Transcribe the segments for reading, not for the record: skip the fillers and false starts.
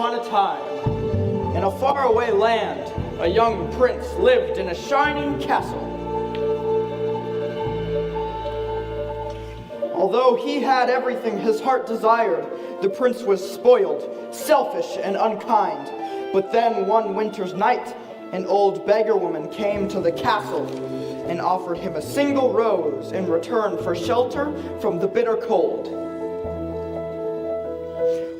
upon a time, in a faraway land, a young prince lived in a shining castle. Although he had everything his heart desired, the prince was spoiled, selfish, and unkind. But then one winter's night, an old beggar woman came to the castle and offered him a single rose in return for shelter from the bitter cold.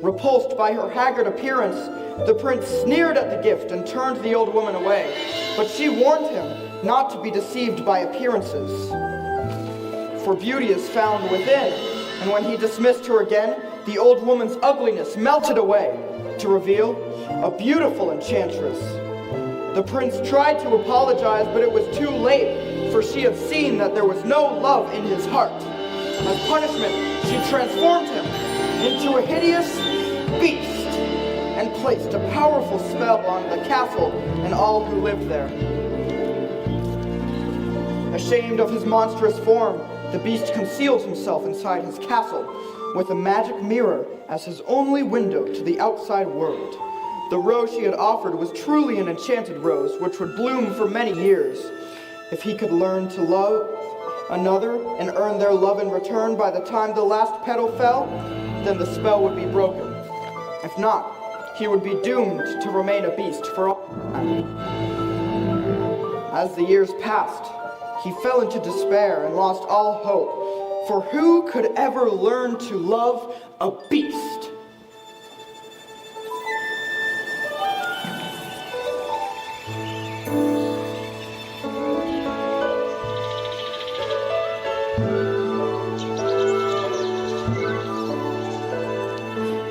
Repulsed by her haggard appearance, the prince sneered at the gift and turned the old woman away. But she warned him not to be deceived by appearances, for beauty is found within. And when he dismissed her again, the old woman's ugliness melted away to reveal a beautiful enchantress. The prince tried to apologize, but it was too late, for she had seen that there was no love in his heart. As punishment, she transformed him into a hideous beast and placed a powerful spell on the castle and all who lived there. Ashamed of his monstrous form, the beast concealed himself inside his castle with a magic mirror as his only window to the outside world. The rose she had offered was truly an enchanted rose, which would bloom for many years. If he could learn to love another and earn their love in return by the time the last petal fell, then the spell would be broken. If not, he would be doomed to remain a beast for all time. As the years passed, he fell into despair and lost all hope, for who could ever learn to love a beast?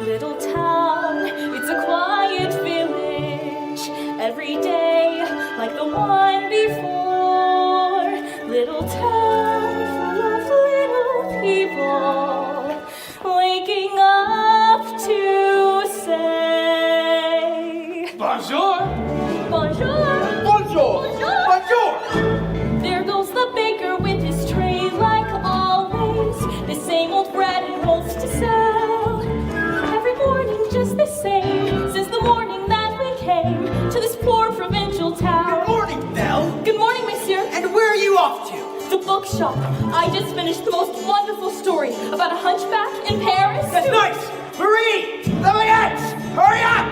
Little town, it's a quiet village, every day like the one before. Little town full of little people, waking up to say Bonjour! bonjour, Bonjour! Bonjour! There goes the baker with his tray like always, the same old bread and rolls to sell. Every morning just the same, since the morning that we came to this poor provincial town. Good morning, Belle. Good morning, monsieur. And where are you off to? The bookshop. I just finished the most wonderful story about a hunchback in Paris. That's nice. Marie, Lafayette, hurry up!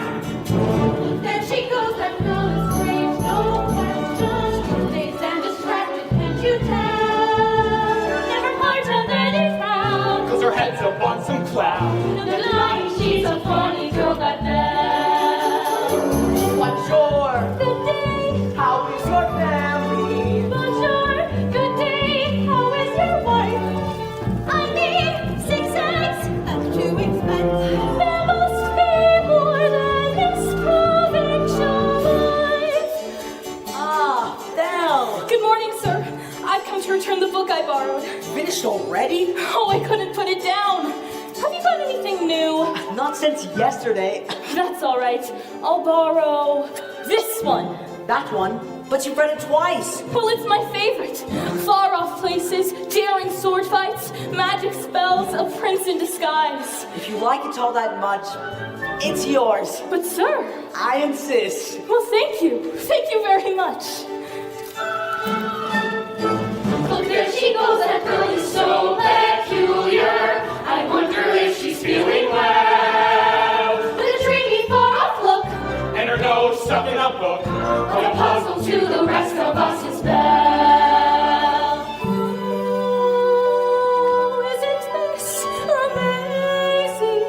There she goes, that girl is strange, no question. Dazed and distracted, can't you tell? Never part of any crowd. Cause her head's up on some cloud. No denying she's a funny girl, that Belle. Bonjour. Good day. How is your family? Bonjour. Good day. How is your wife? I need 6 eggs. That's too expensive. There must be more than this provincial life. Ah, Belle. Good morning, sir. I've come to return the book I borrowed. Finished already? Oh, I couldn't put it down. Have you got anything new? Not since yesterday. That's all right. I'll borrow this one. That one? But you've read it twice. Well, it's my favorite. Far off places, daring sword fights, magic spells, a prince in disguise. If you like it all that much, it's yours. But sir, I insist. well, thank you. Thank you very much. Look, there she goes, that girl is so peculiar. I wonder if she's feeling well. With a dreamy, far-off look, And her nose stuck in a book. like a puzzle to the rest of us is Belle. Oh, isn't this amazing?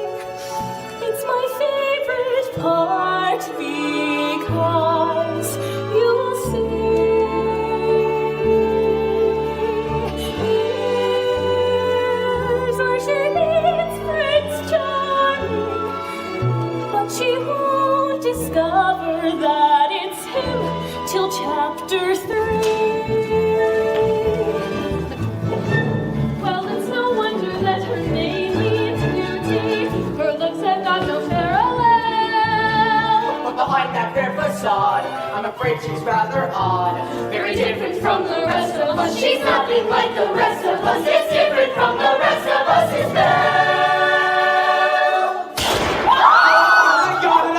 It's my favorite part because you will see. Here's where she meets Prince Charming, but she won't discover that it's him till chapter 3. Well, it's no wonder that her name means beauty. Her looks have got no parallel. But behind that fair facade, I'm afraid she's rather odd. Very different from the rest of us. She's nothing like the rest of us. It's different from the rest of us. It's Belle. I got it,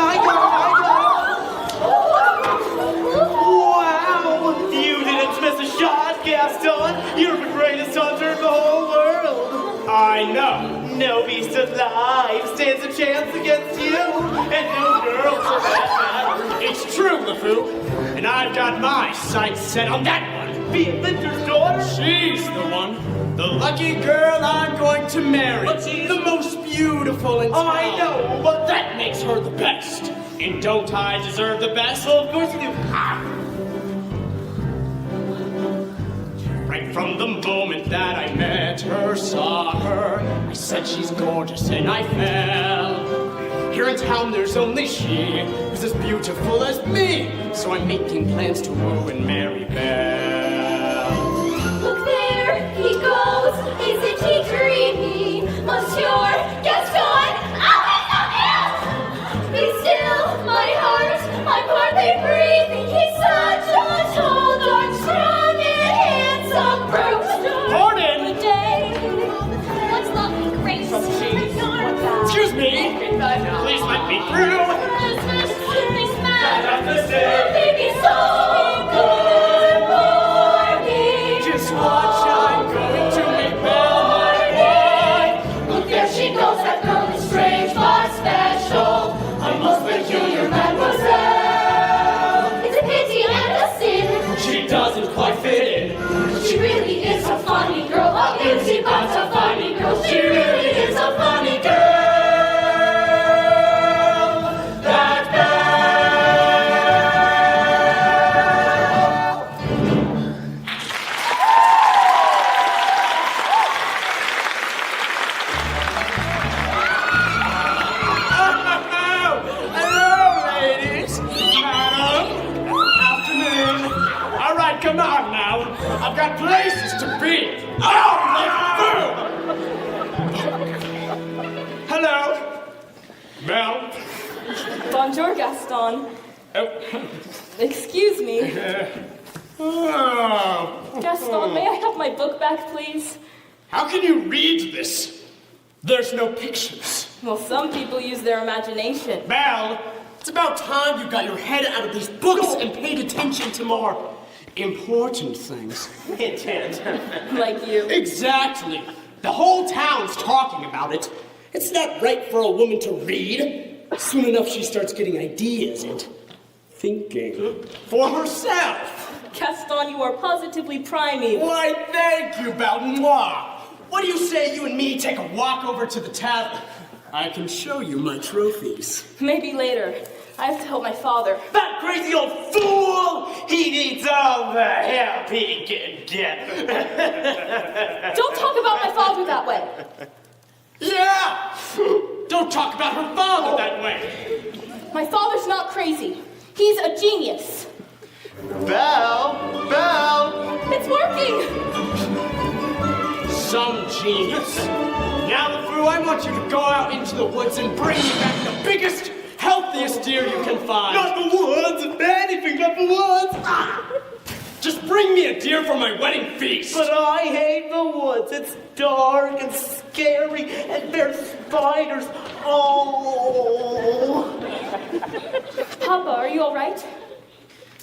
I know. No beast alive stands a chance against you, and no girl for that matter. It's true, LeFou, and I've got my sights set on that one. Be Winter's daughter? She's the one. The lucky girl I'm going to marry. But she's the most beautiful in town. I know, but that makes her the best. And don't I deserve the best? Well, of course you do. Right from the moment that I met her, saw her, I said she's gorgeous and I fell. Here in town there's only she who's as beautiful as me. So I'm making plans to woo and marry Belle. Look there he goes, isn't he dreamy? Monsieur Gaston, be still, my heart, I'm hardly breathing. He's such a tall, dark, strong, and handsome brute. Pardon! Good day. What's lovely grace? Excuse me! Please let me through! Baby, so good morning. Just watch, I'm going to make Belle my wife! Look, there she goes, that girl is strange but special, a most peculiar mademoiselle. It's a pity and a sin, She doesn't quite fit in. she really is a funny girl, a beauty but a funny girl, she really is a funny girl. That Belle! Hello, ladies. Madam. Afternoon. All right, come on now. I've got places to be. Oh, LeFou! Hello. Belle. Bonjour, Gaston. Oh. Excuse me. Oh. Gaston, may I have my book back, please? How can you read this? There's no pictures. Well, some people use their imagination. Belle, it's about time you got your head out of these books and paid attention to more important things. Hint, hint. Like you. Exactly. The whole town's talking about it. It's not right for a woman to read. Soon enough, she starts getting ideas and thinking for herself. Gaston, you are positively primeval. Why, thank you, Belle. Mwah. What do you say you and me take a walk over to the tavern? I can show you my trophies. Maybe later. I have to help my father. That crazy old fool! He needs all the help he can get. Don't talk about my father that way. Yeah! Don't talk about her father that way. My father's not crazy. He's a genius. Belle! Belle! It's working. Some genius. Now, LeFou, I want you to go out into the woods and bring me back the biggest, healthiest deer you can find. Not the woods! Anything but the woods! Just bring me a deer for my wedding feast! But I hate the woods. It's dark and scary, and there's spiders. Oh! Papa, are you all right?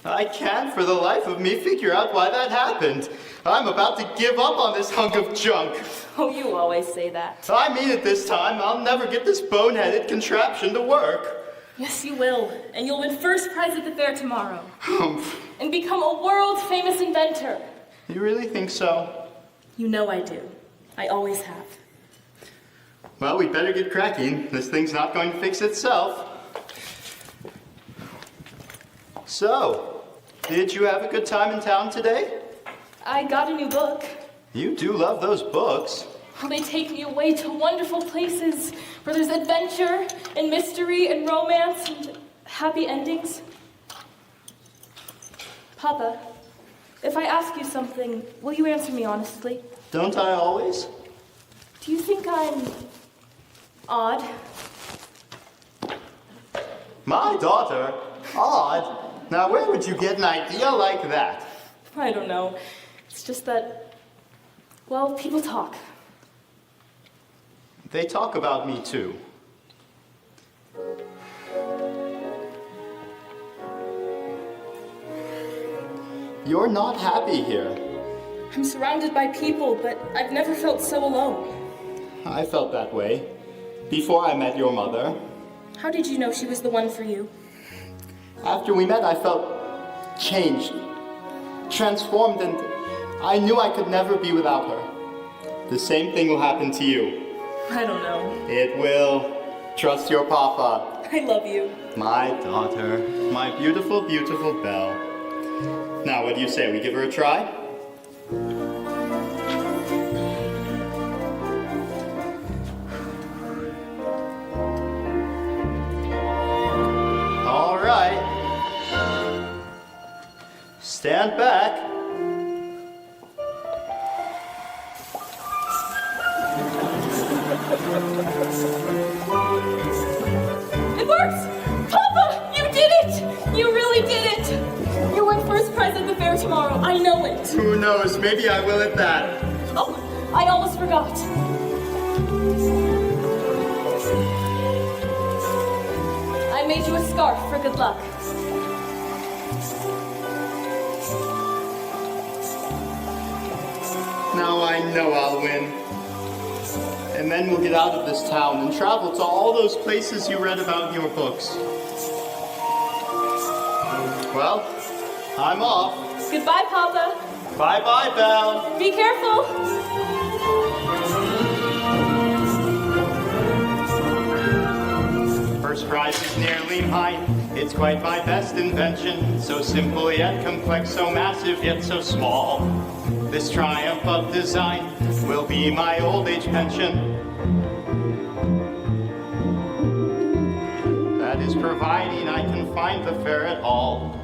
I can't for the life of me figure out why that happened. I'm about to give up on this hunk of junk. Oh, you always say that. I mean it this time. I'll never get this boneheaded contraption to work. Yes, you will. And you'll win first prize at the fair tomorrow. And become a world-famous inventor. You really think so? You know I do. I always have. Well, we'd better get cracking. This thing's not going to fix itself. So, did you have a good time in town today? I got a new book. You do love those books. Well, they take me away to wonderful places where there's adventure and mystery and romance and happy endings. Papa, if I ask you something, will you answer me honestly? Don't I always? Do you think I'm odd? My daughter? Odd? Now, where would you get an idea like that? I don't know. It's just that, well, people talk. They talk about me, too. You're not happy here. I'm surrounded by people, but I've never felt so alone. I felt that way before I met your mother. How did you know she was the one for you? After we met, I felt changed, transformed, and I knew I could never be without her. The same thing will happen to you. I don't know. It will. Trust your papa. I love you. My daughter. My beautiful, beautiful Belle. Now, what do you say? We give her a try? All right. Stand back. It works! Papa! You did it! You really did it! You'll win first prize at the fair tomorrow. I know it. Who knows? Maybe I will at that. Oh, I almost forgot. I made you a scarf for good luck. Now I know I'll win. And then we'll get out of this town and travel to all those places you read about in your books. Well, I'm off. Goodbye, Papa. Bye-bye, Belle. Be careful. First prize is nearly mine. It's quite my best invention. So simple yet complex, so massive yet so small. This triumph of design will be my old age pension. That is providing I can find the fair at all.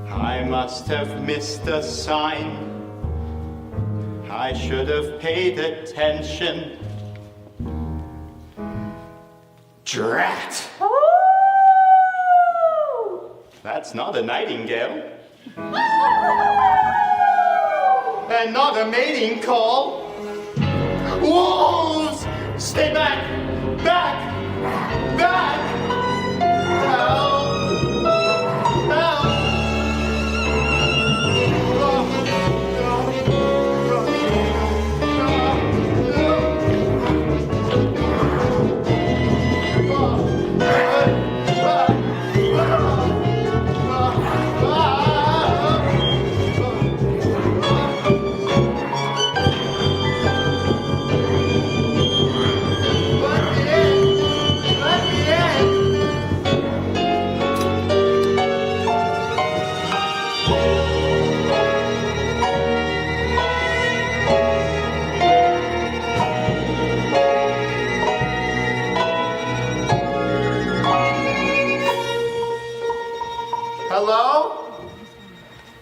I must have missed a sign. I should have paid attention. Drat! That's not a nightingale. And not a mating call. Wolves! Stay back! Back! Back! Help! Help! Hello?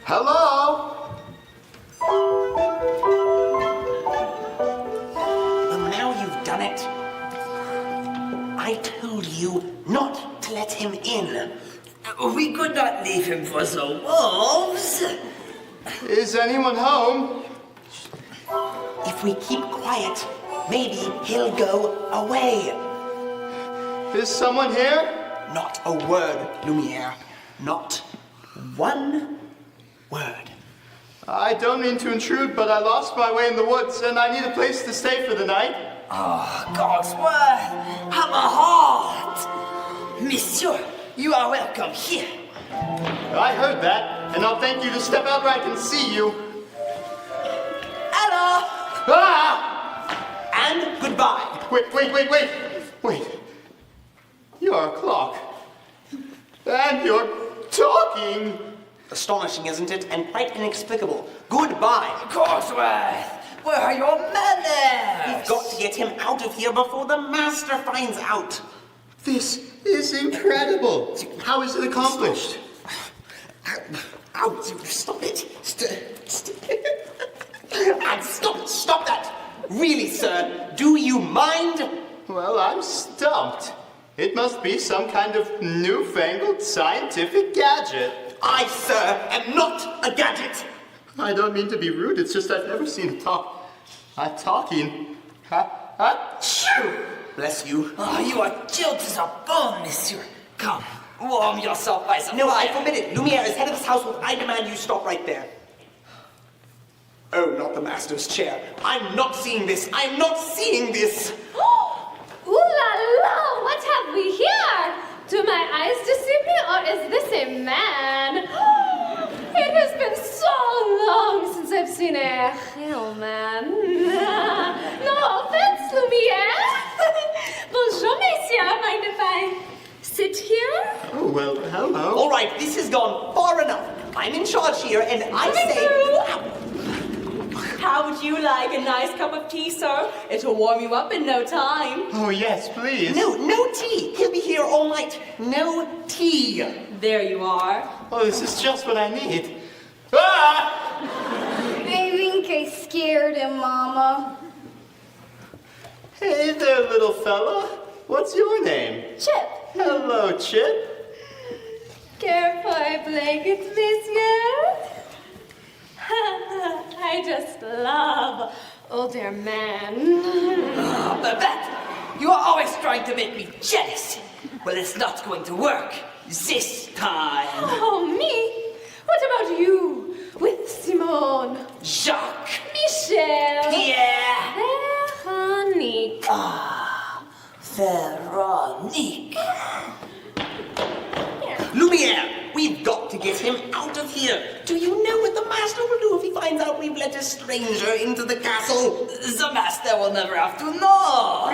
Hello? Well, now you've done it. I told you not to let him in. We could not leave him for the wolves. Is anyone home? If we keep quiet, maybe he'll go away. Is someone here? Not a word, Lumiere. Not one word. I don't mean to intrude, but I lost my way in the woods and I need a place to stay for the night. Cogsworth, have a heart. Monsieur, you are welcome here. I heard that, and I'll thank you to step out where I can see you. Hello! Ah! And goodbye. Wait. You're a clock. And you're talking. Astonishing, isn't it? And quite inexplicable. Goodbye. Cogsworth, where are your manners? We've got to get him out of here before the master finds out. This is incredible. How is it accomplished? Ow, stop it. And stop that. Really, sir, do you mind? Well, I'm stumped. It must be some kind of newfangled scientific gadget. I, sir, am not a gadget. I don't mean to be rude, it's just I've never seen a talking. Shoo! Bless you. You are chilled to the bone, monsieur. Come, warm yourself by some No, I fire. forbid it. Lumiere is head of this household. I demand you stop right there. Oh, not the master's chair. I'm not seeing this. I'm not seeing this. Ooh la la! What have we here? Do my eyes deceive me, or is this a man? It has been so long since I've seen a real man. No offense, Lumiere. Bonjour, messieurs. Mind if I sit here? Oh, well, hello. All right, this has gone far enough. I'm in charge here, and I say... How would you like a nice cup of tea, sir? It'll warm you up in no time. Oh, yes, please. No tea. He'll be here all night. No tea. There you are. Oh, this is just what I need. Ah! I think I scared him, Mama. Hey there, little fella. What's your name? Chip. Hello, Chip. Care for a blanket, monsieur? I just love older men. Babette, you are always trying to make me jealous. Well, it's not going to work this time. Oh, me? What about you? With Simone? Jacques, Michel? Pierre, Veronique. Veronique. Lumiere, we've got to get him out of here. Do you know what the master will do if he finds out we've let a stranger into the castle? The master will never have to know.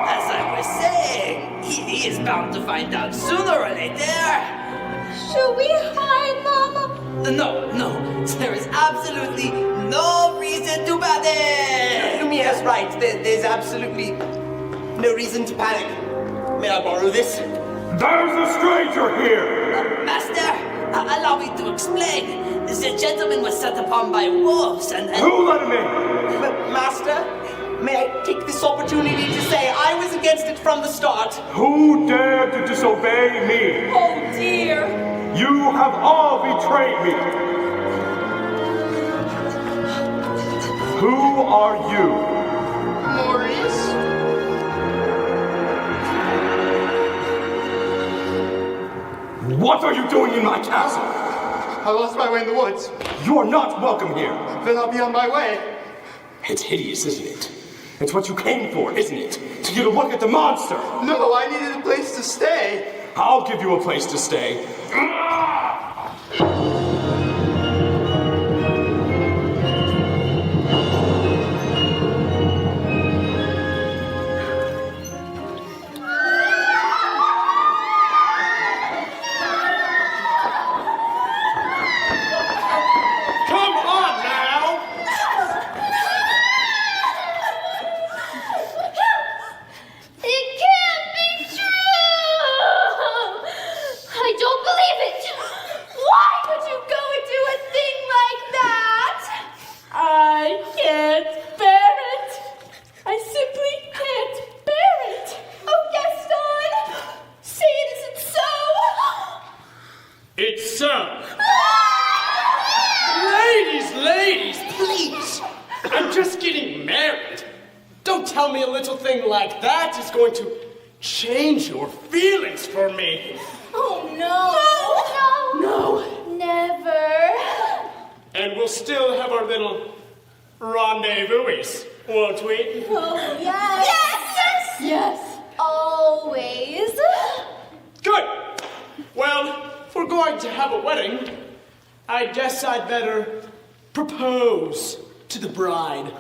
As I was saying, he is bound to find out sooner or later. Should we hide, Mama? No, there is absolutely no reason to panic. Lumiere's right. There's absolutely no reason to panic. May I borrow this? There's a stranger here! Master, allow me to explain. The gentleman was set upon by wolves and... Who let him in? Master, may I take this opportunity to say I was against it from the start? Who dared to disobey me? Oh, dear. You have all betrayed me! Who are you? Maurice? What are you doing in my castle? I lost my way in the woods. You're not welcome here. Then I'll be on my way. It's hideous, isn't it? It's what you came for, isn't it? To get a look at the monster. No, I needed a place to stay. I'll give you a place to stay. Come on now! It can't be true! I don't believe it! Why would you go and do a thing like that? I can't bear it! I simply can't bear it! Oh, Gaston! Say it isn't so! It's so. Ladies, please! I'm just getting married. Don't tell me a little thing like that is going to change your feelings for me. Oh, no. No, never. And we'll still have our little rendezvous, won't we? Oh, yes. Yes! Yes, always. Good. Well, if we're going to have a wedding, I guess I'd better propose to the bride.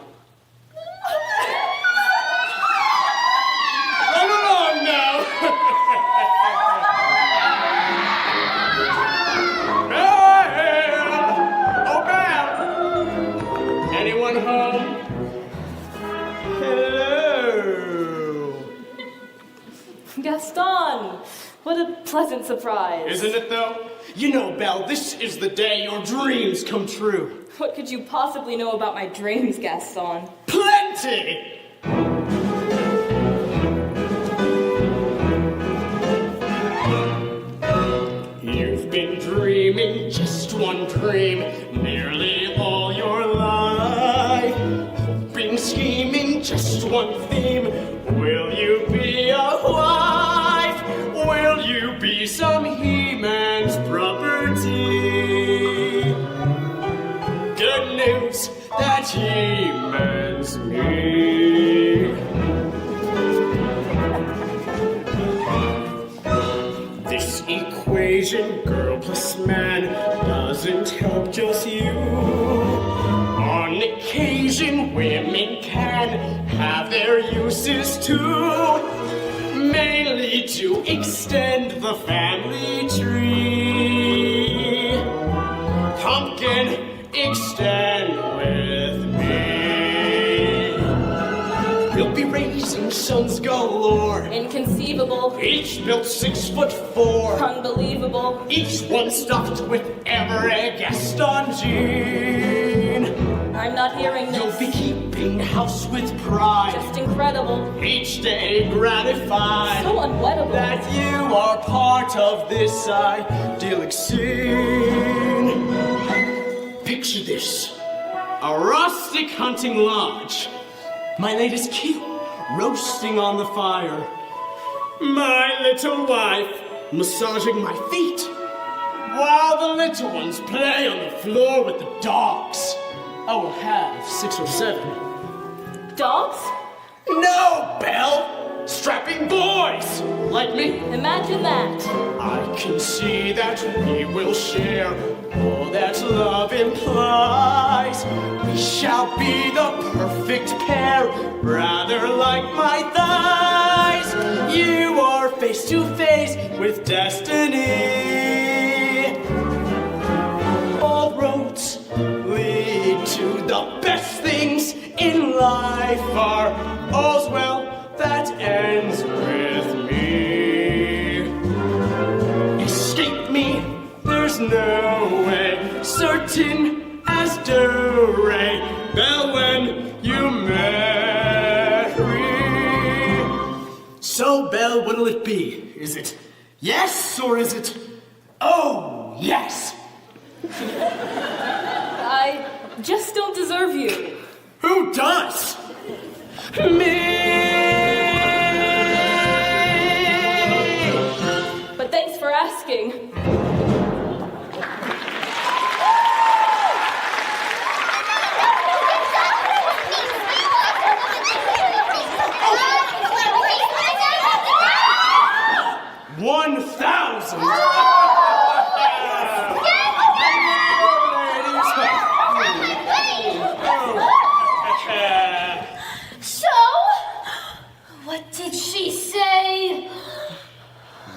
Run along now. Belle! Oh, Belle! Anyone home? Hello. Gaston, what a pleasant surprise. Isn't it, though? You know, Belle, this is the day your dreams come true. What could you possibly know about my dreams, Gaston? Plenty! You've been dreaming just one dream nearly all your life. Hoping, scheming, just one theme. Will you be a wife? Will you be some He-Man's property? gives that he mends me. This equation, girl plus man, doesn't help just you. On occasion, women can have their uses too, mainly to extend the family tree. Pumpkin, extend with me. We'll be raising sons galore, Inconceivable. each built 6'4". Unbelievable. Each one stuffed with every Gaston gene. I'm not hearing You'll this. be keeping house with pride, Just incredible. each day gratified So unwettable. that you are part of this idyllic scene. Picture this, a rustic hunting lodge. My latest kill roasting on the fire. My little wife massaging my feet, while the little ones play on the floor with the dogs. I will have 6 or 7. Dogs? No, Belle! Strapping boys like me. Imagine that. I can see that we will share all that love implies. We shall be the perfect pair, rather like my thighs. You are face to face with destiny. All roads lead to the best things in life are all's well that ends with me. Escape me, there's no way, certain as Duray, Belle when you marry. So, Belle, what'll it be? Is it yes or is it oh yes? I just don't deserve you. Who does? Me! But thanks for asking. So, what did she say?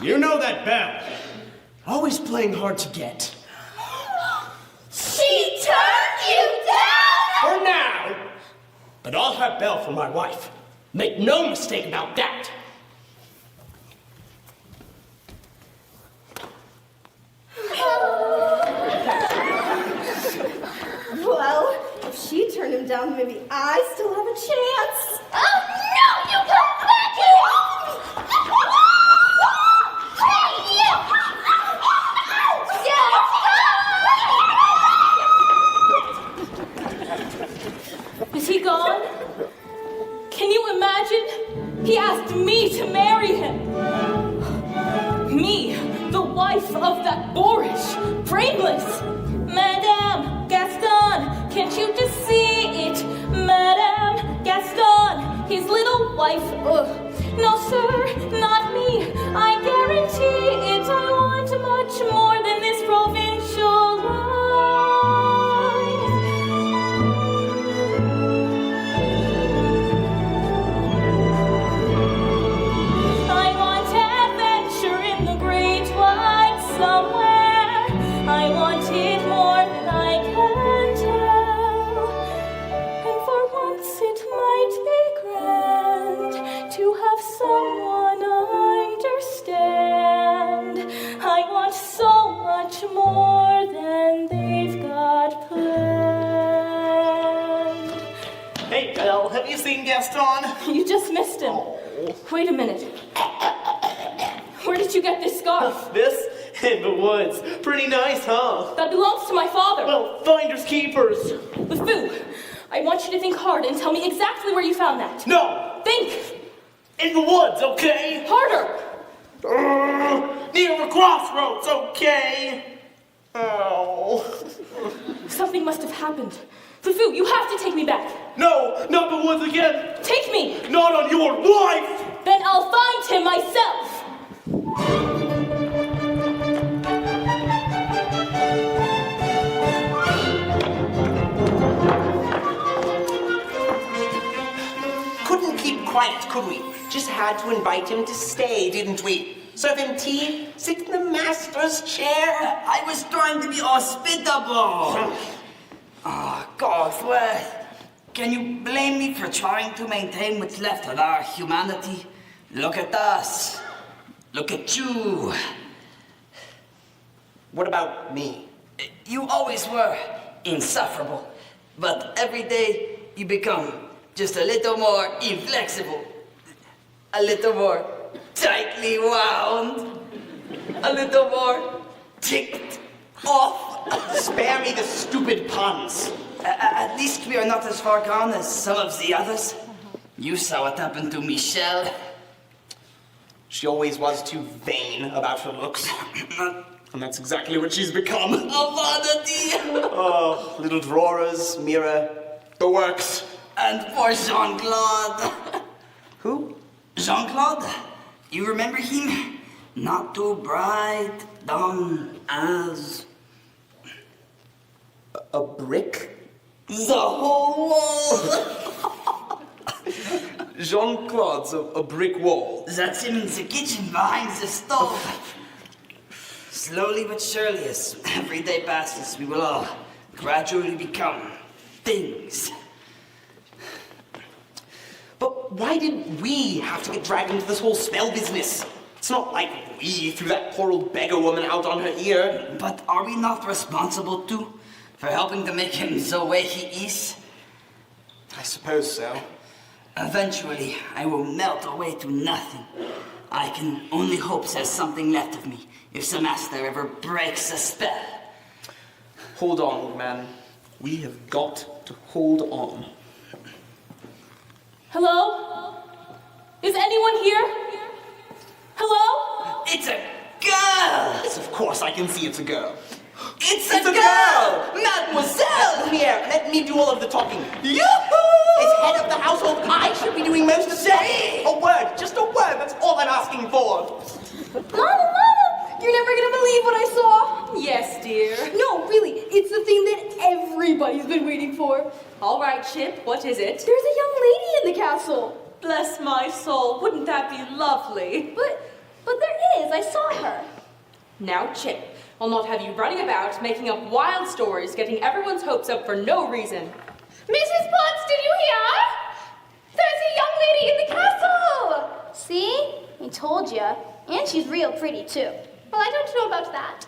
You know that Belle. Always playing hard to get. She turned you down? For now. But I'll have Belle for my wife. Make no mistake about that. Well, if she turned him down, maybe I still have a chance. Oh no, you come back here! Hey, you! Is he gone? Can you imagine? He asked me to marry him. Me, the wife of that boorish, brainless Madame Gaston. Can't you just see it? Madame Gaston, his little wife. Ugh. No, sir, not me. I guarantee it. I want much more than this provincial life. I want adventure in the great wide somewhere. I want it more than I can tell. And for once it might be grand to have someone understand. I want so much more than they've got planned. Hey, Belle, have you seen Gaston? You just missed him. Wait a minute. Where did you get this scarf? This? In the woods. Pretty nice, huh? That belongs to my father. Well, finders keepers. LeFou, I want you to think hard and tell me exactly where you found that. No! Think! In the woods, okay? Harder! Near the crossroads, okay? Oh. Something must have happened. LeFou, you have to take me back. No, not the woods again. Take me. Not on your life. Then I'll find him myself. Couldn't keep quiet, could we? Just had to invite him to stay, didn't we? Serve him tea, sit in the master's chair. I was trying to be hospitable. Oh, Godsworth. Can you blame me for trying to maintain what's left of our humanity? Look at us. Look at you. What about me? You always were insufferable, but every day you become just a little more inflexible, a little more tightly wound, a little more ticked off. Spare me the stupid puns. At least we are not as far gone as some of the others. You saw what happened to Michelle. She always was too vain about her looks. And that's exactly what she's become. A vanity! Oh, little drawers, mirror, the works. And for Jean-Claude. Who? Jean-Claude, you remember him? Not too bright, dumb as... A brick? the whole wall. Jean-Claude's a brick wall. That's him in the kitchen behind the stove. Slowly but surely, as every day passes, we will all gradually become things. But why did we have to get dragged into this whole spell business? It's not like we threw that poor old beggar woman out on her ear. But are we not responsible too for helping to make him the way he is? I suppose so. Eventually, I will melt away to nothing. I can only hope there's something left of me if the master ever breaks a spell. Hold on, old man. We have got to hold on. Hello? Is anyone here? Hello? It's a girl! Yes, of course I can see it's a girl. It's a girl! Mademoiselle! Come here, let me do all of the talking. Yoo-hoo! As head of the household, I should be doing most of the talking. A word, just a word, that's all I'm asking for. Mama, you're never gonna believe what I saw. Yes, dear. No, really, it's the thing that everybody's been waiting for. All right, Chip, what is it? There's a young lady in the castle. Bless my soul, wouldn't that be lovely? But there is, I saw her. Now, Chip, I'll not have you running about, making up wild stories, getting everyone's hopes up for no reason. Mrs. Potts, did you hear? There's a young lady in the castle! See? I told you. And she's real pretty, too. Well, I don't know about that.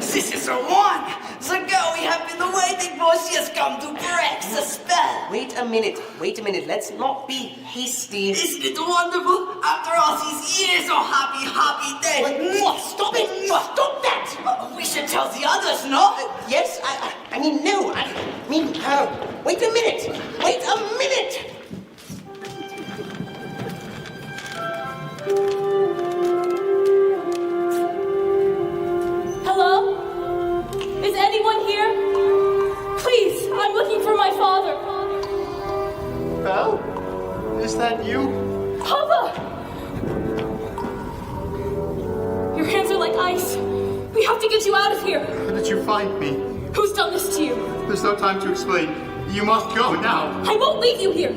This is the one! The girl we have been waiting for, she has come to break the spell! Wait a minute, let's not be hasty. Isn't it wonderful? After all these years of happy days! What? Stop it! Stop that! We should tell the others, no? Yes, I mean, no, wait a minute! Wait a minute! Hello? Is anyone here? Please, I'm looking for my father. Belle? Is that you? Papa! Your hands are like ice. We have to get you out of here. How did you find me? Who's done this to you? There's no time to explain. You must go now. I won't leave you here.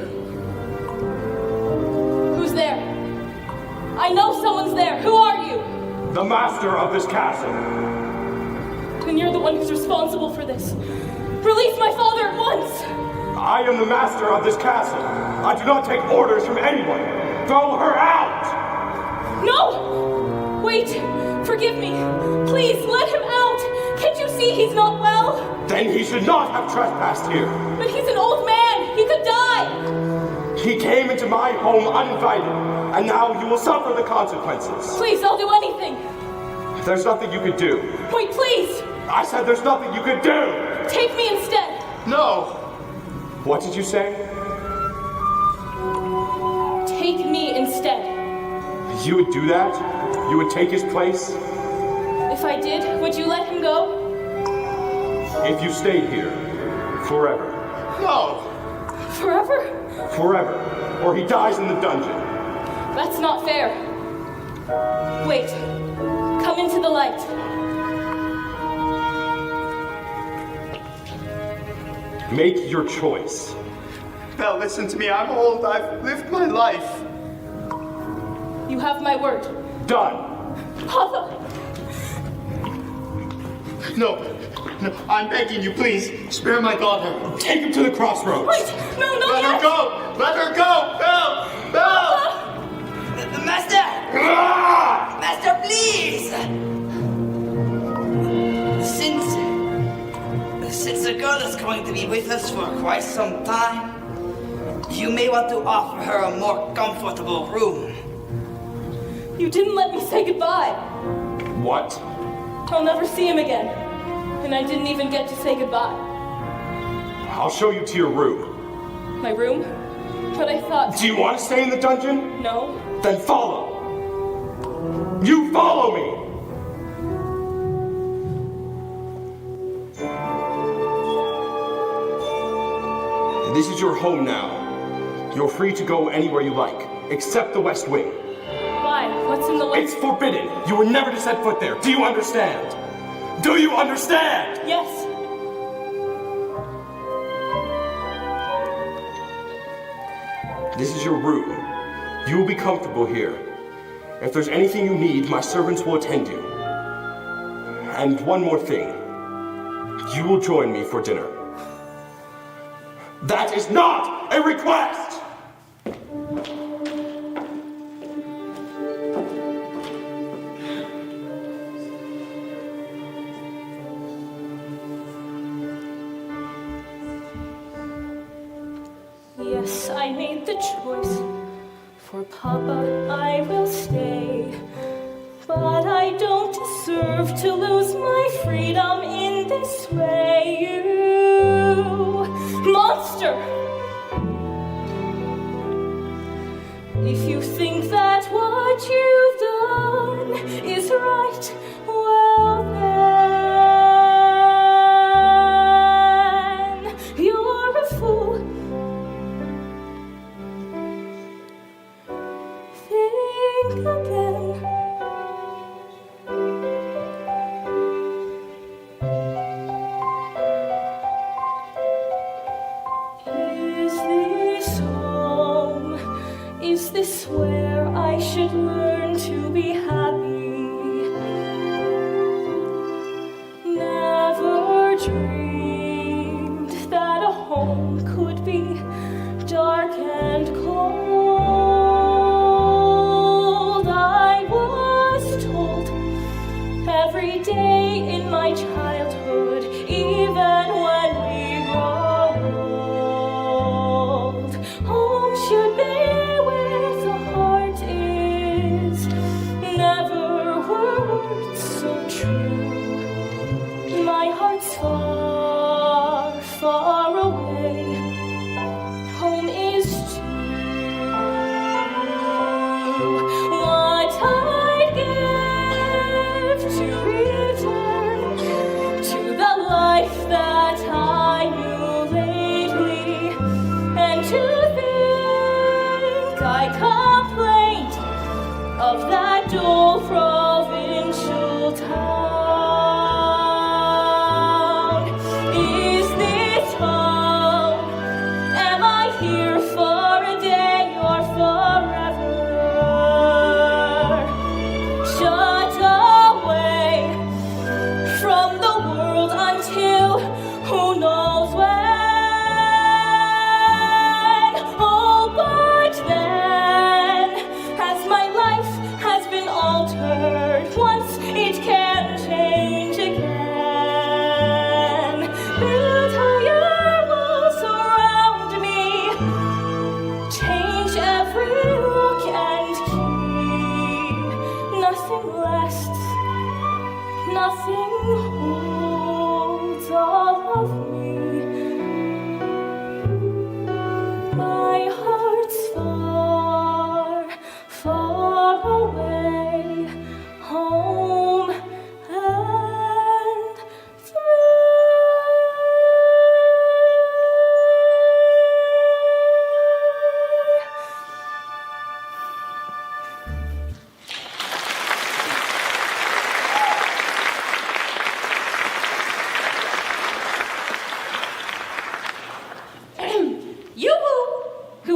Who's there? I know someone's there. Who are you? The master of this castle. And you're the one who's responsible for this. Release my father at once! I am the master of this castle. I do not take orders from anyone. Throw her out! No! Wait! Forgive me. Please, let him out! Can't you see he's not well? Then he should not have trespassed here. But he's an old man! He could die! He came into my home uninvited, and now you will suffer the consequences. Please, I'll do anything! There's nothing you could do. Wait, please! I said there's nothing you could do! Take me instead! No! What did you say? Take me instead. You would do that? You would take his place? If I did, would you let him go? If you stayed here, Forever. No! Forever? Forever. Or he dies in the dungeon. That's not fair. Wait. Come into the light. Make your choice. Belle, listen to me. I'm old. I've lived my life. You have my word. Done. Papa! No, I'm begging you, please. Spare my daughter. Take him to the crossroads. Wait! No, no, Let her go! Let her go! Belle! Belle! Master! Ah! Master, please! Since the girl is going to be with us for quite some time, you may want to offer her a more comfortable room. You didn't let me say goodbye. What? I'll never see him again. And I didn't even get to say goodbye. I'll show you to your room. My room? But I thought... Do you want to stay in the dungeon? No. Then follow. You follow me! This is your home now. You're free to go anywhere you like, except the West Wing. Why? What's in the way? It's forbidden. You were never to set foot there. Do you understand? Do you understand? Yes. This is your room. You will be comfortable here. If there's anything you need, my servants will attend you. And one more thing. You will join me for dinner. That is not a request! Yes, I made the choice. For Papa, I will stay. But I don't deserve to lose my freedom in this way. You monster! If you think that what you've done is right, well then, you're a fool. Think again. Is this home? Is this where I should learn to be happy? Never dreamed that a home could be dark and cold. I was told every day in my childhood, even when we grow old, home should be where the heart is. Never were words so true. My heart's far, far away. Home is too. What I'd give to return to the life that I knew lately, and to think I complained of that dull provincial town. Is this home? Am I here for a day or forever? Shut away from the world until who knows when. Oh, but then, as my life has been altered,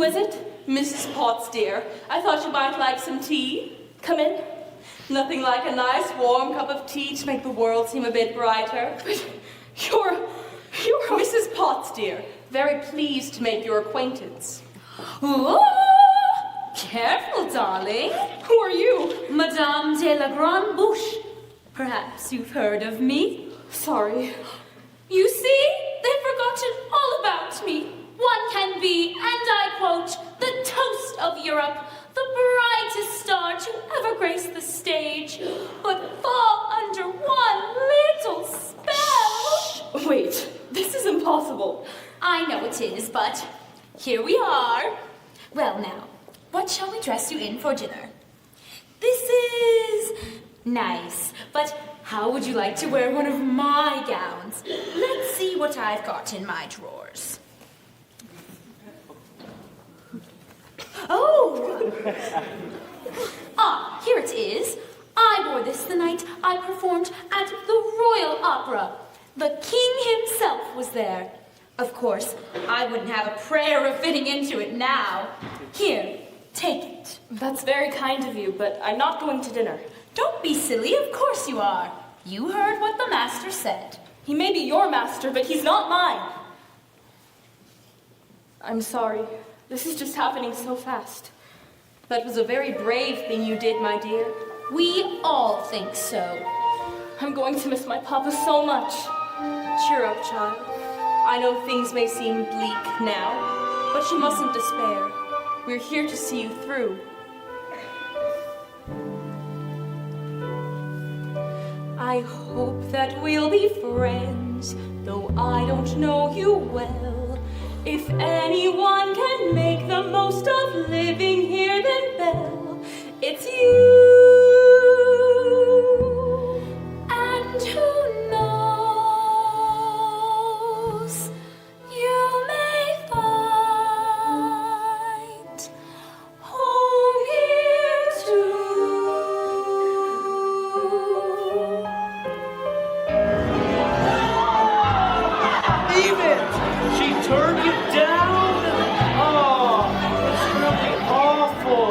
Who is it? Mrs. Potts, dear. I thought you might like some tea. Come in. Nothing like a nice warm cup of tea to make the world seem a bit brighter. But you're Mrs. Potts, dear. Very pleased to make your acquaintance. Ooh, careful, darling. Who are you? Madame de la Grande Bouche. Perhaps you've heard of me. Sorry. You see, they've forgotten all about me. One can be, and I quote, the toast of Europe, the brightest star to ever grace the stage, but fall under one little spell. Wait, this is impossible. I know it is, but here we are. Well now, what shall we dress you in for dinner? This is nice, but how would you like to wear one of my gowns? Let's see what I've got in my drawers. Oh! Here it is. I wore this the night I performed at the Royal Opera. The king himself was there. Of course, I wouldn't have a prayer of fitting into it now. Here, take it. That's very kind of you, but I'm not going to dinner. Don't be silly, of course you are. You heard what the master said. He may be your master, but he's not mine. I'm sorry. This is just happening so fast. That was a very brave thing you did, my dear. We all think so. I'm going to miss my papa so much. Cheer up, child. I know things may seem bleak now, but you mustn't despair. We're here to see you through. I hope that we'll be friends, though I don't know you well. If anyone can make the most of living here, then Belle, it's you. And who knows, you may find home here too. Leave it! She turned you down? Oh, it's really awful.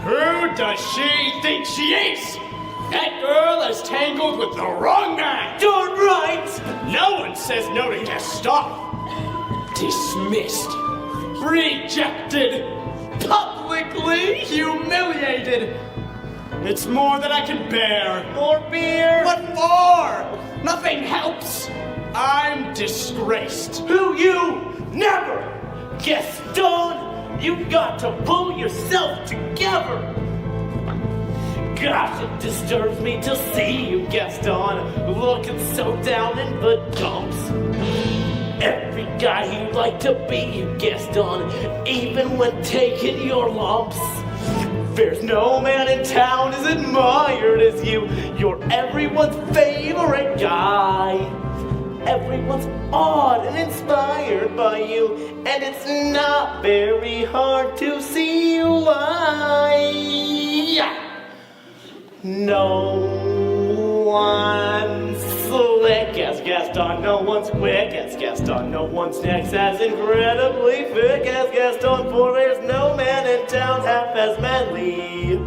Who does she think she is? That girl is tangled with the wrong man. Darn right! No one says no to Gaston. Dismissed. Rejected. Publicly humiliated. It's more than I can bear. More beer? What for? Nothing helps. I'm disgraced. Who, you? Never! Gaston, you got to pull yourself together. Gosh, it disturbs me to see you, Gaston, looking so down in the dumps. Every guy you'd like to be you, Gaston, even when taking your lumps. There's no man in town as admired as you. You're everyone's favorite guy. Everyone's awed and inspired by you, and it's not very hard to see why. No one's slick as Gaston, no one's quick as Gaston, no one's next as incredibly thick as Gaston, for there's no man in town half as manly.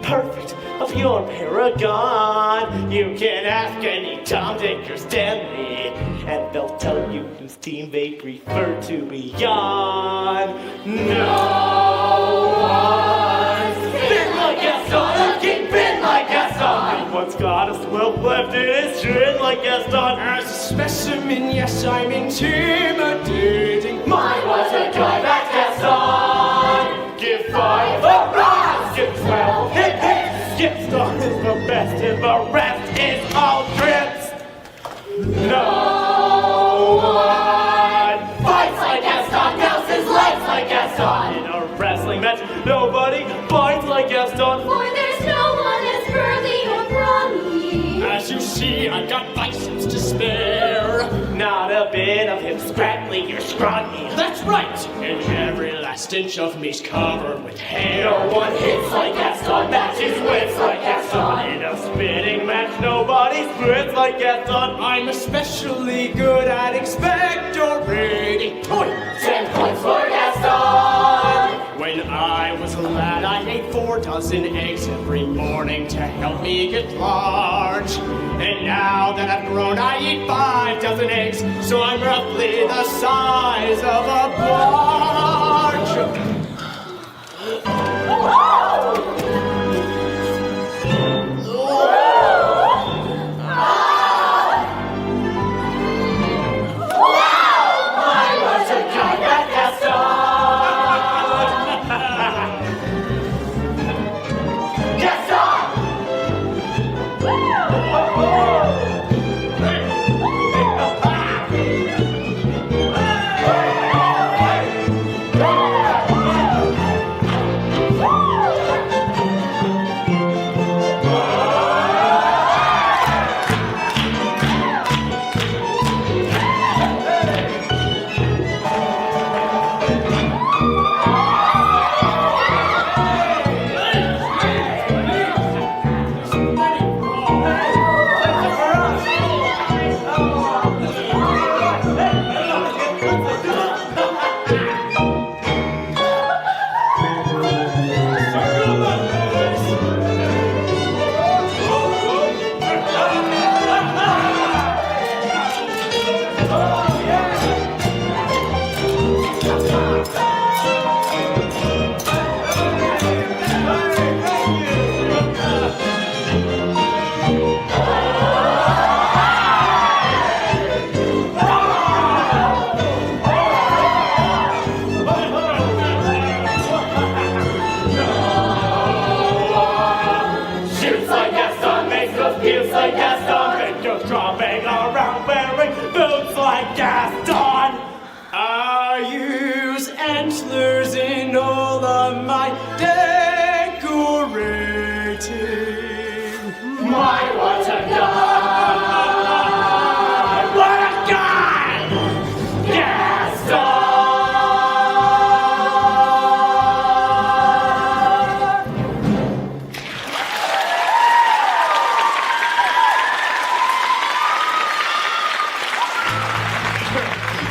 Perfect, a pure paragon. You can ask any Tom, Dick, or Stanley, and they'll tell you whose team they prefer to be on. No one's been like Gaston, a kingpin like Gaston. No one's got a swell left in his chin like Gaston. As a specimen, yes, I'm intimidating. Mine was a guy that's Gaston. Give 5 a rise, give 12 hit hits. Gaston is the best, and the rest is all trips. No one fights like Gaston, Gauss's life like Gaston. In a wrestling match, nobody fights like Gaston. For there's no one as burly or brawny. As you see, I've got biceps to spare. Not a bit of him scraggly or scrawny. That's right. And every last inch of me's covered with hair. No one hits like Gaston, matches wits like Gaston. In a spitting match, nobody splits like Gaston. I'm especially good at expectorating. dozen eggs every morning to help me get large. And now that I've grown, I eat 5 dozen eggs, so I'm roughly the size of a barge. Antlers in all of my decorating. My, what a guy! What a guy! Gaston!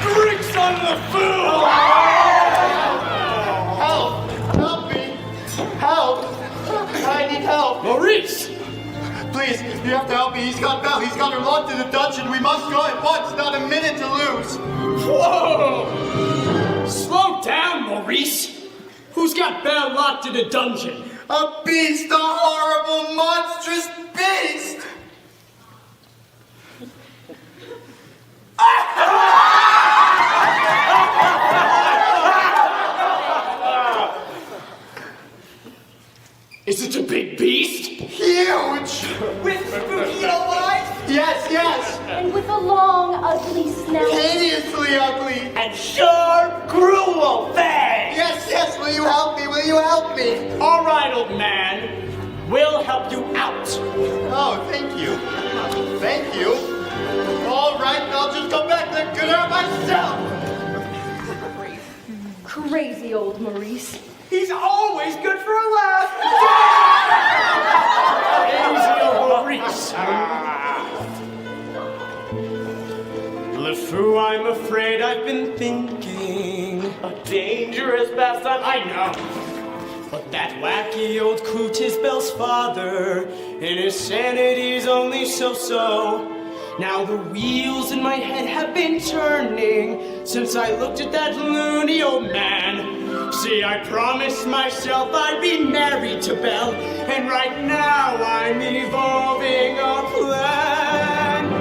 Drinks on the fool! Help! Maurice! Please, you have to help me. He's got Belle. He's got her locked in the dungeon. We must go at once. Not a minute to lose. Whoa! Slow down, Maurice. Who's got Belle locked in a dungeon? A beast, a horrible, monstrous beast! Is it a big beast? Huge! With spooky yellow eyes? Yes, yes! And with a long, ugly snout. Hideously ugly! And sharp, cruel fangs! Yes, yes, will you help me? Will you help me? All right, old man. We'll help you out. Oh, thank you. Thank you. All right, I'll just come back there good out myself. Crazy old Maurice. He's always good for a laugh! Easy, old Maurice. LeFou, I'm afraid I've been thinking. A dangerous pastime, I know. But that wacky old coot is Belle's father, and his sanity's only so-so. Now the wheels in my head have been turning since I looked at that loony old man. See, I promised myself I'd be married to Belle, and right now I'm evolving a plan.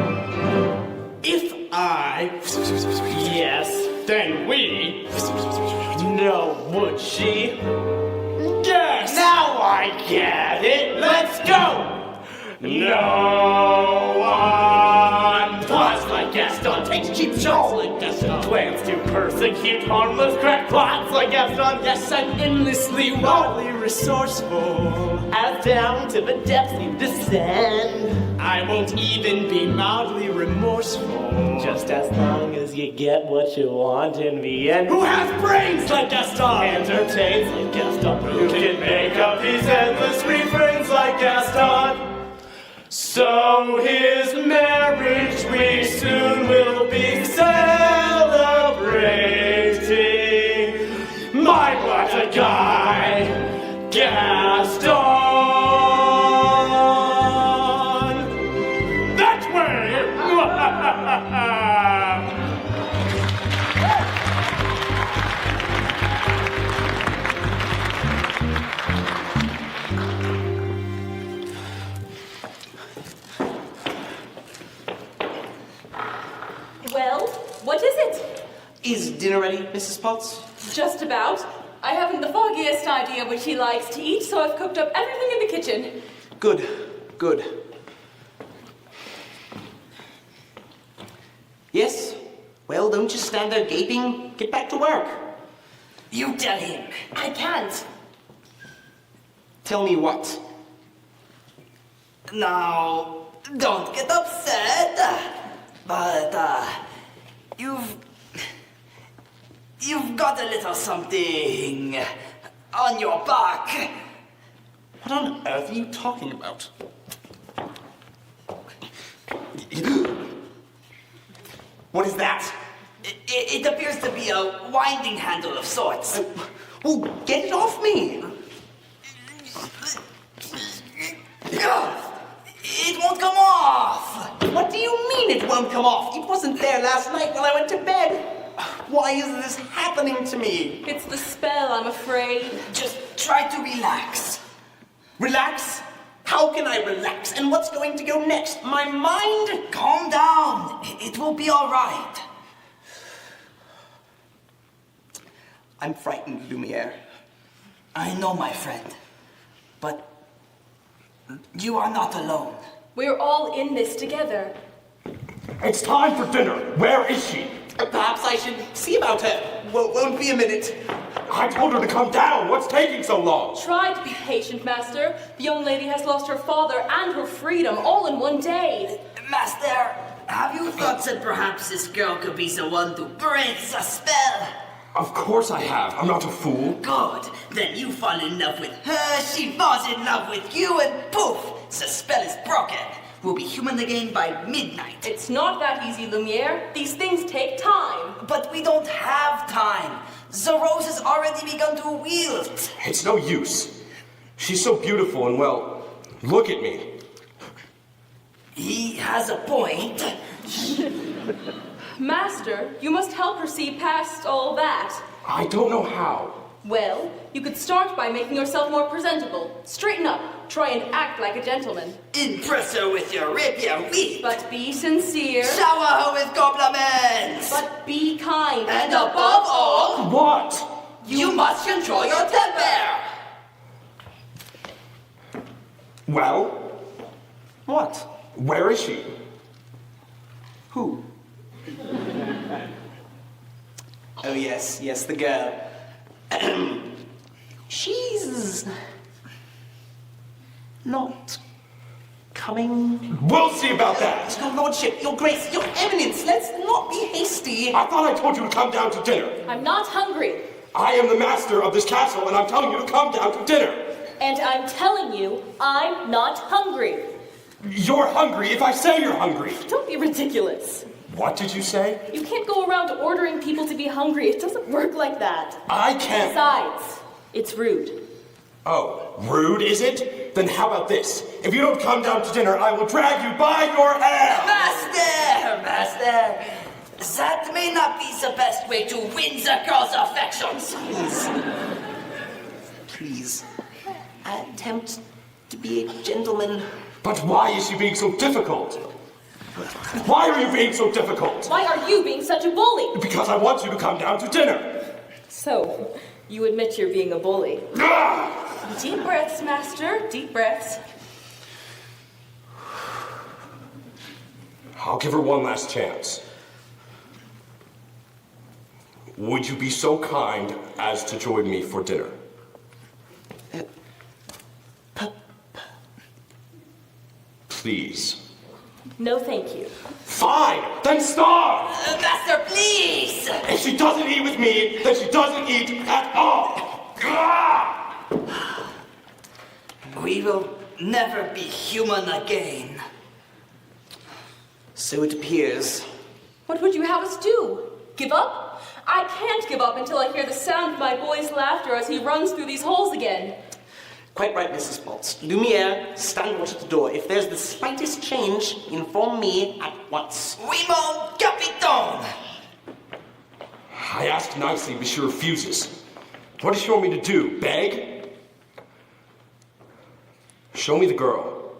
If I... Yes, then we... No, would she? Yes! Now I get it! Let's go! No one plots like Gaston, takes cheap shots like Gaston, plans to persecute harmless crackpots like Gaston. Yes, I'm endlessly wildly resourceful. As down to the depths you descend, I won't even be mildly remorseful. Just as long as you get what you want in the end. Who has brains like Gaston? Entertains like Gaston. Who can make up these endless refrains like Gaston? So his marriage we soon will be celebrating. My, what a guy, Gaston! What is it? Is dinner ready, Mrs. Potts? Just about. I haven't the foggiest idea what she likes to eat, so I've cooked up everything in the kitchen. Good, good. Yes? Well, don't just stand there gaping. Get back to work. You tell him. I can't. Tell me what? Now, don't get upset. But, You've got a little something on your back. What on earth are you talking about? What is that? It appears to be a winding handle of sorts. Well, get it off me! It won't come off! What do you mean it won't come off? It wasn't there last night when I went to bed. Why is this happening to me? It's the spell, I'm afraid. Just try to relax. Relax? How can I relax? And what's going to go next? My mind? Calm down. It will be all right. I'm frightened, Lumiere. I know, my friend. But you are not alone. We're all in this together. It's time for dinner. Where is she? Perhaps I should see about her. Won't be a minute. I told her to come down. What's taking so long? Try to be patient, Master. The young lady has lost her father and her freedom all in one day. Master, have you thought that perhaps this girl could be the one to break the spell? Of course I have. I'm not a fool. Good. Then you fall in love with her, she falls in love with you, and poof, the spell is broken. We'll be human again by midnight. It's not that easy, Lumiere. These things take time. But we don't have time. The rose has already begun to wilt. It's no use. She's so beautiful and, well, look at me. He has a point. Master, you must help her see past all that. I don't know how. Well, you could start by making yourself more presentable. Straighten up. Try and act like a gentleman. Impress her with your rapier wit. But be sincere. Shower her with compliments. But be kind. And above all, What? you must control your temper. Well, What? where is she? Who? Oh, yes, the girl. She's not coming. We'll see about that. Your lordship, your grace, your eminence, let's not be hasty. I thought I told you to come down to dinner. I'm not hungry. I am the master of this castle, and I'm telling you to come down to dinner. And I'm telling you, I'm not hungry. You're hungry if I say you're hungry. Don't be ridiculous. What did you say? You can't go around ordering people to be hungry. It doesn't work like that. I can't. Besides, it's rude. Oh, rude, is it? Then how about this? If you don't come down to dinner, I will drag you by your hair! Master! That may not be the best way to win the girl's affections. Please, attempt to be a gentleman. But why is she being so difficult? Why are you being so difficult? Why are you being such a bully? Because I want you to come down to dinner. So, you admit you're being a bully. Ah! Deep breaths, Master. Deep breaths. I'll give her one last chance. Would you be so kind as to join me for dinner? Please. No, thank you. Fine, then starve! Master, please! If she doesn't eat with me, then she doesn't eat at all! Ah! We will never be human again. So it appears. What would you have us do? Give up? I can't give up until I hear the sound of my boy's laughter as he runs through these holes again. Quite right, Mrs. Potts. Lumiere, stand watch at the door. If there's the slightest change, inform me at once. Oui, mon capitaine! I asked nicely, but she refuses. What does she want me to do? Beg? Show me the girl.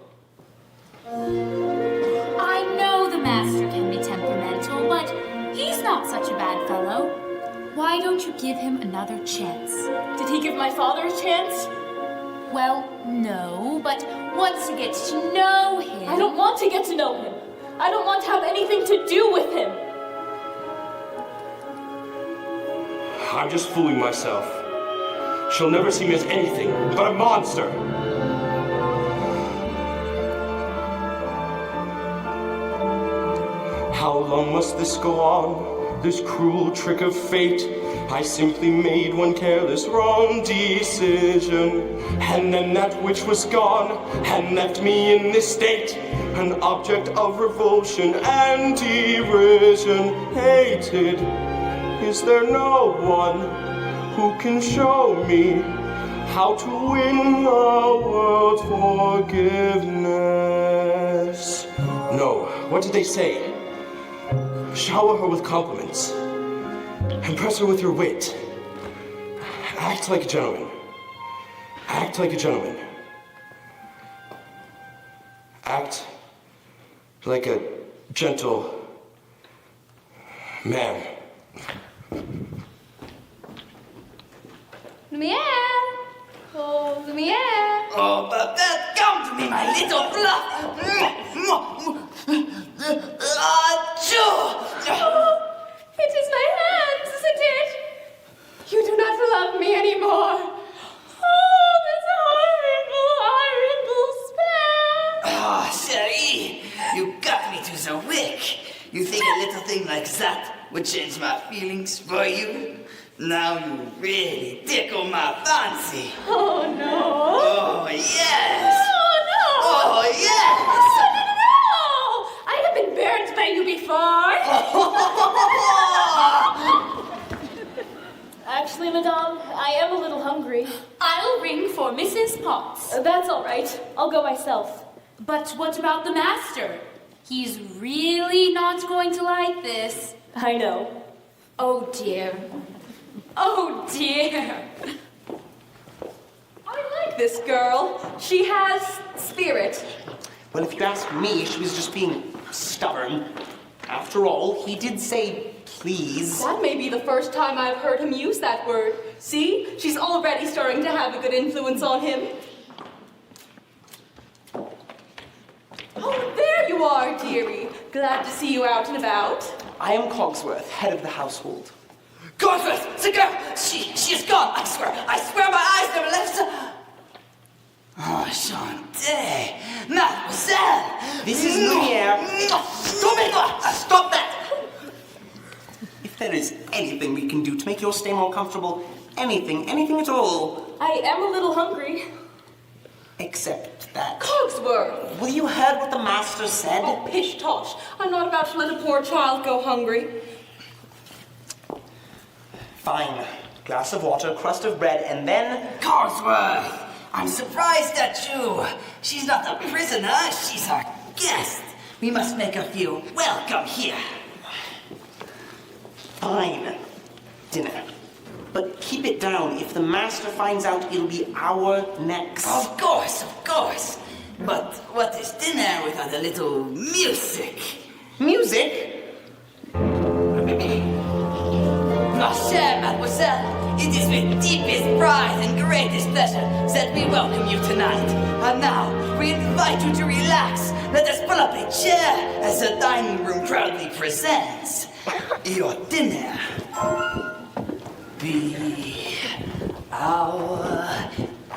I know the master can be temperamental, but he's not not such a bad fellow. Why don't you give him another chance? Did he give my father a chance? Well, no, but once you get to know him... I don't want to get to know him. I don't want to have anything to do with him. I'm just fooling myself. She'll never see me as anything but a monster. How long must this go on? This cruel trick of fate? I simply made one careless wrong decision, and then that which was gone and left me in this state, an object of revulsion and derision. Hated, is there no one who can show me how to win the world's forgiveness? No, what did they say? Shower her with compliments. Impress her with your wit. Act like a gentleman. Act like a gentleman. Act like a gentle man. Lumiere! Oh, Lumiere! Oh, Babette, come to me, my little fluff! Achoo! It is my hands, isn't it? You do not love me anymore. Oh, this horrible spell. Ah, chérie, you got me to the wick. You think a little thing like that would change my feelings for you? Now you really tickle my fancy. Oh, no. Oh, yes. Oh, no. Oh, yes. Oh, no. I have been burned by you before. Actually, Madame, I am a little hungry. I'll ring for Mrs. Potts. That's all right. I'll go myself. But what about the master? He's really not going to like this. I know. Oh, dear. Oh, dear. I like this girl. She has spirit. Well, if you ask me, she was just being stubborn. After all, he did say please. That may be the first time I've heard him use that word. See? She's already starting to have a good influence on him. Oh, there you are, dearie. Glad to see you out and about. I am Cogsworth, head of the household. Cogsworth, the girl, she is gone, I swear my eyes never left her. Oh, Chante, mademoiselle. This is Lumiere. Stop that! If there is anything we can do to make your stay more comfortable, anything at all. I am a little hungry. Except that. Cogsworth! Well, you heard what the master said? Oh, pish-tosh. I'm not about to let a poor child go hungry. Fine. Glass of water, crust of bread, and then... Cogsworth, I'm surprised at you. She's not a prisoner, she's our guest. We must make her feel welcome here. Fine. Dinner. But keep it down. If the master finds out, it'll be our necks. Of course. But what is dinner without a little music? Music? Ma chère mademoiselle, it is with deepest pride and greatest pleasure that we welcome you tonight. And now, we invite you to relax. Let us pull up a chair as the dining room proudly presents your dinner. Be our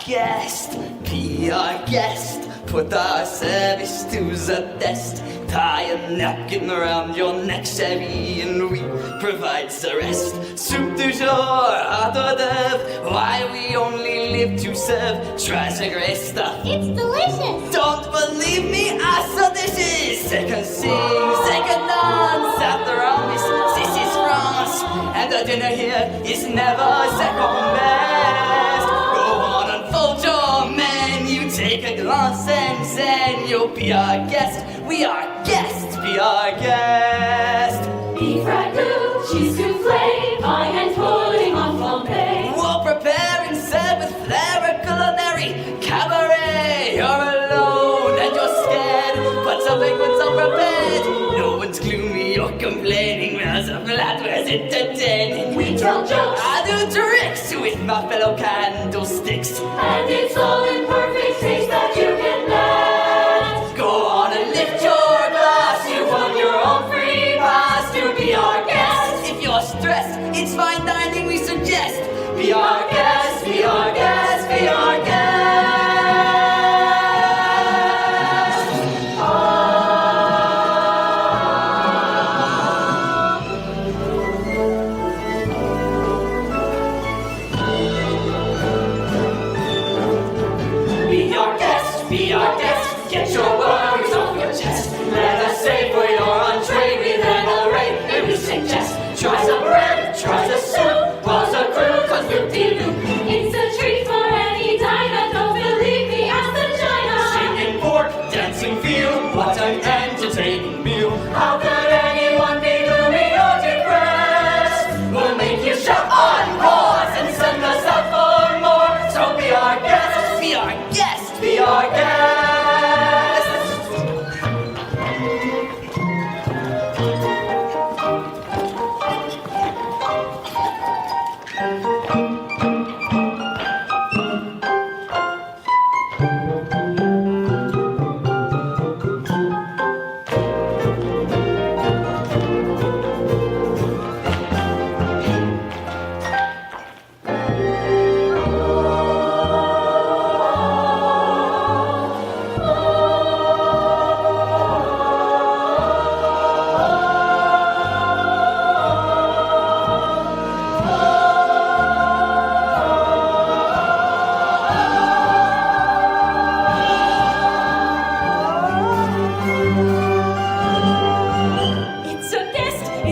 guest, be our guest. Put our service to the test. Tie a napkin around your neck, chérie, and we provide the rest. Soup du jour, hors d'oeuvre. Why we only live to serve. Try the great stuff. It's delicious. Don't believe me? Ask the dishes. Second sing, second dance. After all, this is France, and the dinner here is never second best. Go on, unfold your menu. Take a glance and then you'll be our guest. We are guests, be our guest. Beef ragout, cheese soufflé, pie and pudding en flambe. We'll prepare and serve with flair a culinary cabaret. You're alone and you're scared, but some banquets are prepared. No one's gloomy or complaining, whereas a flat was entertaining. We tell jokes. I do tricks with my fellow candlesticks. And it's all in perfect taste that you can let. Go on and lift your glass. You won your own free pass to be our guest. If you're stressed, it's fine dining we suggest. Be our guest, be our guest, be our guest. Be our guest, be our guest. Get your worries off your chest. Let us say for your entree, we then array and we suggest. Try some bread, try the soup, was a crew, cause loop-de-loop. It's a treat for any diner, don't believe me, ask the China. Singing pork, dancing field, what an entertaining meal. How could anyone be gloomy or depressed? We'll make you shout encore and send us out for more. So be our guest, Be our guest. be our guest.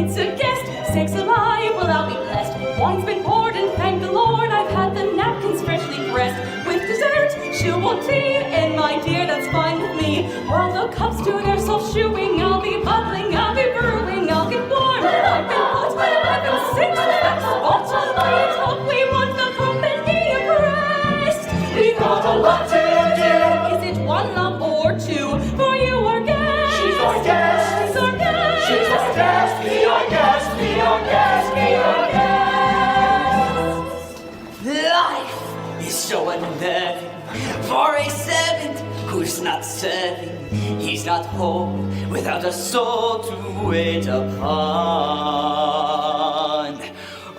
It's a guest, sakes alive, will I be blessed. Wine's been poured and thank the Lord, I've had the napkins freshly pressed. With dessert, she'll want tea, and my dear, that's fine with me. While the cups do their self-shoeing, I'll be bubbling, I'll be brewing, I'll get warm. I've been hot, I've been sick, that's spot. We talk, we want the company abreast. We've got a lot to do. Is it one love or two? For you are guest. She's our guest. She's our guest. She's our guest. Be our guest. Be our guest. Be our guest. Life is so unnerving for a servant who's not serving. He's not home without a soul to wait upon.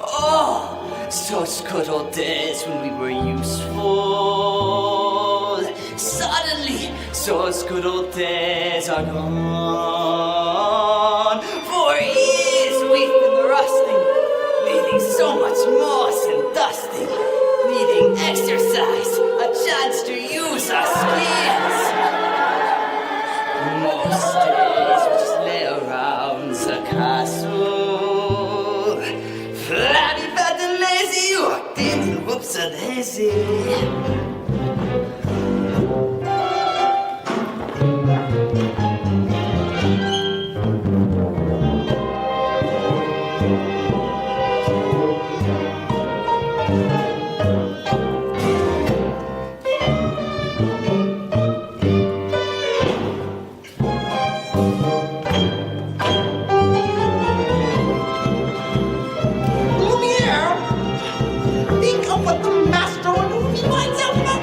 Oh, such good old days when we were useful. Suddenly, those good old days are gone. For years we've been rusting, needing so much moss and dusting, needing exercise, a chance to use our skills. Most days we just lay around the castle, flabby, fat and lazy, walked in and whoops a daisy. Lumiere, think of what the master of the movie finds out about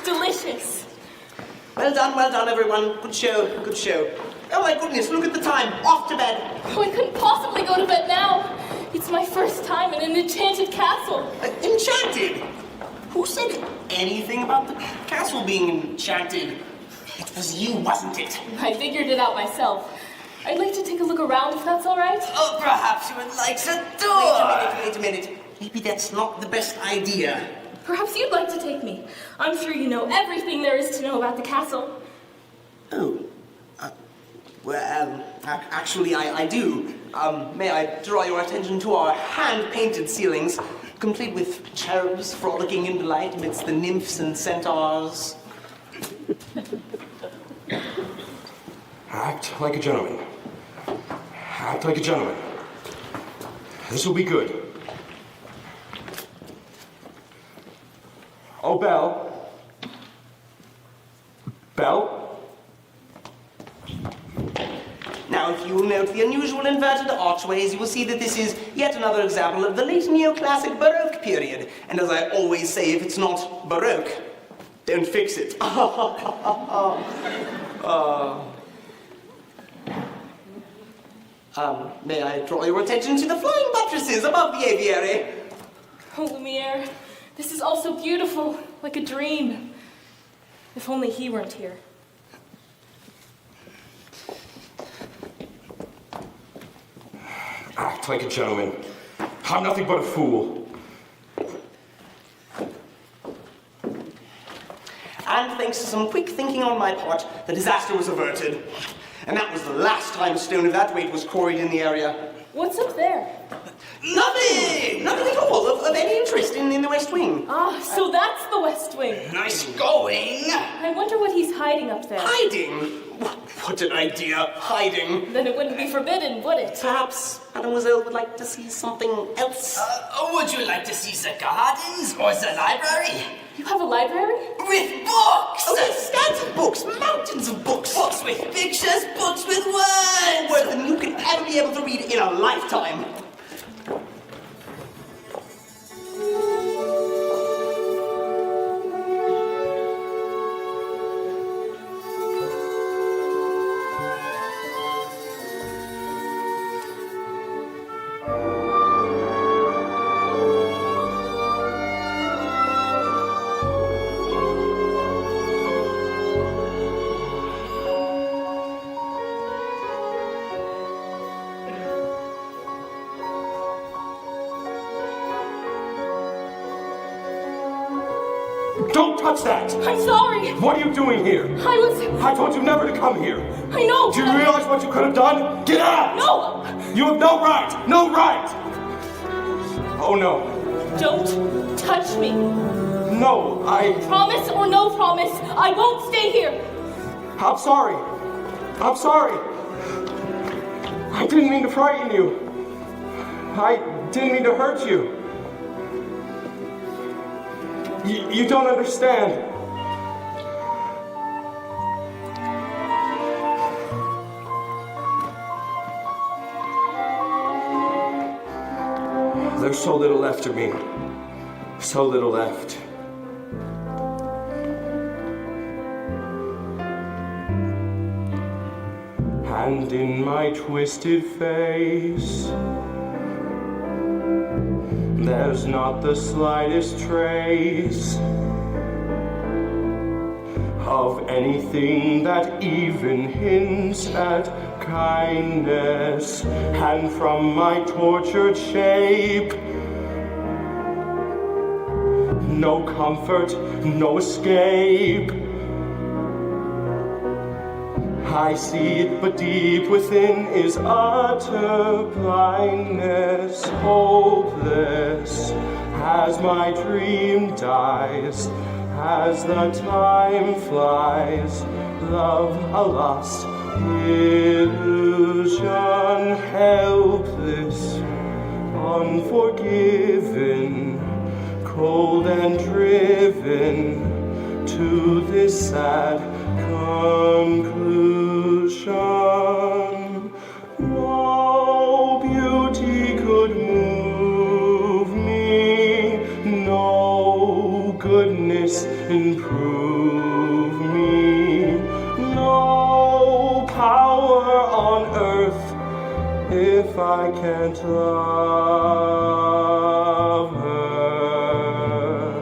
delicious. Well done, everyone. Good show, good show. Oh my goodness, look at the time. Off to bed. Oh, I couldn't possibly go to bed now. It's my first time in an enchanted castle. Enchanted? Who said anything about the castle being enchanted? It was you, wasn't it? I figured it out myself. I'd like to take a look around if that's all right. Oh, perhaps you would like the door. Wait a minute. Maybe that's not the best idea. Perhaps you'd like to take me. I'm sure you know everything there is to know about the castle. Oh. Actually, I do. May I draw your attention to our hand-painted ceilings, complete with cherubs frolicking in delight amidst the nymphs and centaurs? Act like a gentleman. Act like a gentleman. This will be good. Oh, Belle. Belle? Now, if you will note the unusual inverted archways, you will see that this is yet another example of the late neoclassic Baroque period. And as I always say, if it's not Baroque, don't fix it. May I draw your attention to the flying buttresses above the aviary? Oh, Lumiere, this is also beautiful, like a dream. If only he weren't here. Act like a gentleman. I'm nothing but a fool. And thanks to some quick thinking on my part, the disaster was averted. And that was the last time stone of that weight was quarried in the area. What's up there? Nothing! Nothing at all of any interest in the West Wing. Ah, so that's the West Wing. Nice going. I wonder what he's hiding up there. Hiding? What an idea, hiding. Then it wouldn't be forbidden, would it? Perhaps Mademoiselle would like to see something else. Would you like to see the gardens or the library? You have a library? With books! Oh, scans of books, mountains of books. Books with pictures, books with words! More than you could ever be able to read in a lifetime. Don't touch that! I'm sorry. What are you doing here? I told you never to come here. I know. Do you realize what you could have done? Get out! No! You have no right! No right! Oh no. Don't touch me. No, Promise or no promise, I won't stay here. I'm sorry. I'm sorry. I didn't mean to frighten you. I didn't mean to hurt you. You don't understand. There's so little left of me. So little left. And in my twisted face, there's not the slightest trace of anything that even hints at kindness. And from my tortured shape, no comfort, no escape. I see it, but deep within is utter blindness, hopeless, as my dream dies, as the time flies. Love, a lost illusion, helpless, unforgiven, cold and driven to this sad conclusion. No beauty could move me, no goodness improve me. No power on earth if I can't love her.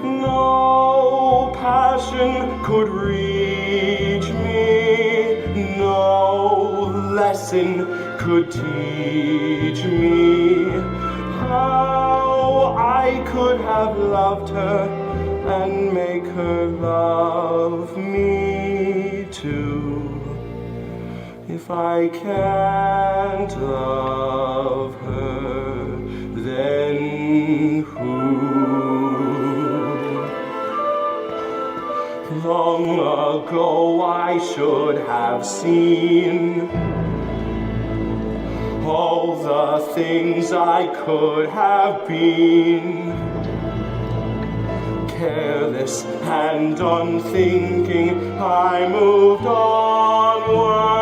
No passion could reach me. No lesson could teach me how I could have loved her and make her love me too. If I can't love her, then who? Long ago I should have seen all the things I could have been. Careless and unthinking, I moved onward.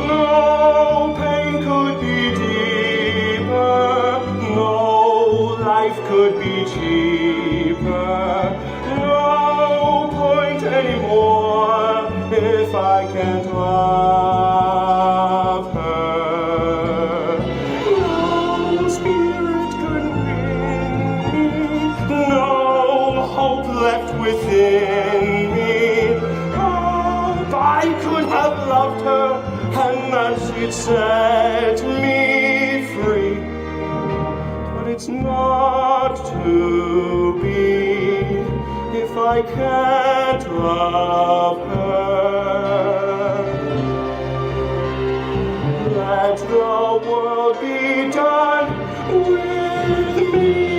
No pain could be deeper, no life could be cheaper, no point anymore if I can't love her. No spirit could win me, no hope left within me. Oh, I could have loved her and that she'd set me free. But it's not to be if I can't love her. Let the world be done with me.